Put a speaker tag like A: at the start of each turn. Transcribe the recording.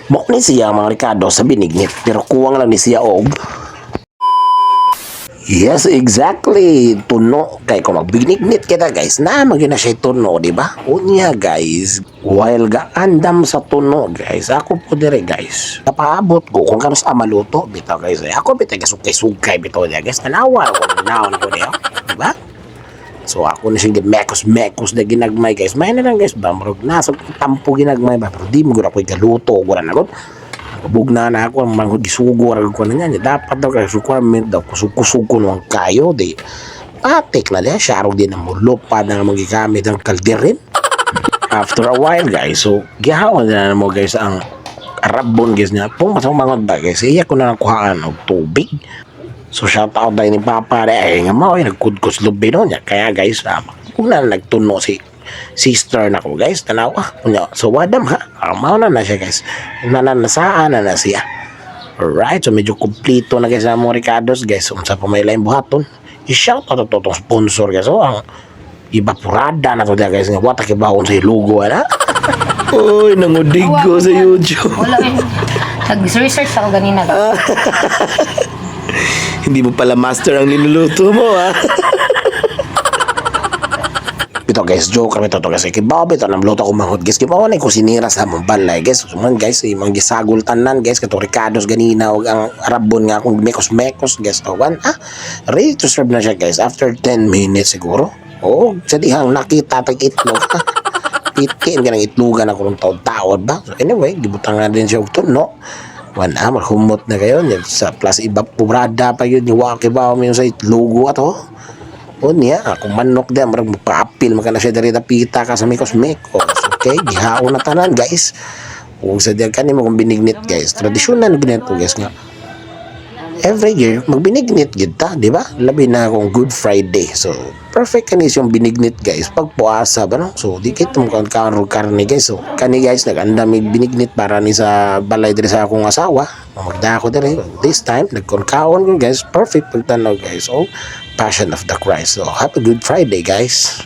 A: Mo ni siya mga Ricardo sa binignit pero kuwang lang ni siya og yes, exactly. Tuno. Kaya kung magbinignit kita guys, na maging na siya tuno, di ba? Unya guys, while gaandam sa tuno guys, ako po dire guys. Napaabot ko kung kano sa maluto, bitaw guys. Ako bitaw sugkay-sugkay bitaw niya guys. Tanawa ko, naon ko niya. Di ba? So ako na siyang mekos na ginagmay guys. May na lang guys, ba? Marag nasa tampo ginagmay ba? Pero di mo gura ko igaluto, gura na ko. Bugna na ako ang mga gisugo rag ko na niya dapat daw kay requirement daw kusog ko nung kayo di patik na niya siya din ang mulop pa na magigamit ang kalderin after a while guys so gihawon na mo guys ang arabon guys niya kung masang mga ba guys iya ko na nakuhaan og tubig so shout out dahil ni Papa ay nga mo ay nagkudkos lubi no niya kaya guys kung na nagtuno si sister na ko guys tanawa so wadam ha mao na siya guys nananasaan na siya alright so medyo kumplito na guys ang mga Ricardos guys unsa pa may lain buhaton i-shout out to sponsor guys so ang Evaporada na to dia guys nga wata kibawon sa ilugo ana oy nangudig ko sa YouTube
B: Wala rin. Nag-research ako ganina.
A: hindi mo pala master ang niluluto mo ha ito guys, joke kami to guys. Kibaw bito nang luto ko manghod guys. Kibaw na ko sinira sa mong balay guys. Suman guys, imong gisagol tanan guys. Kato Ricardos ganina og ang rabon nga akong mekos-mekos guys. Tawan ready to serve na siya guys after 10 minutes siguro. Oh, sa dihang nakita tag itlog. Pitkin ka ng itlogan ako ng taon-taon ba? So anyway, gibutang nga din siya og tuno. Wala, marhumot na kayo. Sa plus iba pubrada pa yun. Iwa kibaw mo yung sa itlogo ato. O niya, kung manok din, marag magpa-apil, magkana siya dari pita ka sa mikos-mikos. Okay, gihaon na tanan, guys. Kung sa diyan kanimo kung binignit, guys. Tradisyonal na ginito, guys, nga. Every year, magbinignit, kita, di ba? Labi na akong Good Friday. So, perfect kanis yung binignit, guys. Pagpuasa, ba, no? So, di kita mo karne, guys. So, kani, guys, nag-andami binignit para ni sa balay diri sa akong asawa. Magdako diri. This time, nagkonkaon ko, guys. Perfect pagtanaw, guys. So, Passion of the Christ. So, happy Good Friday, guys.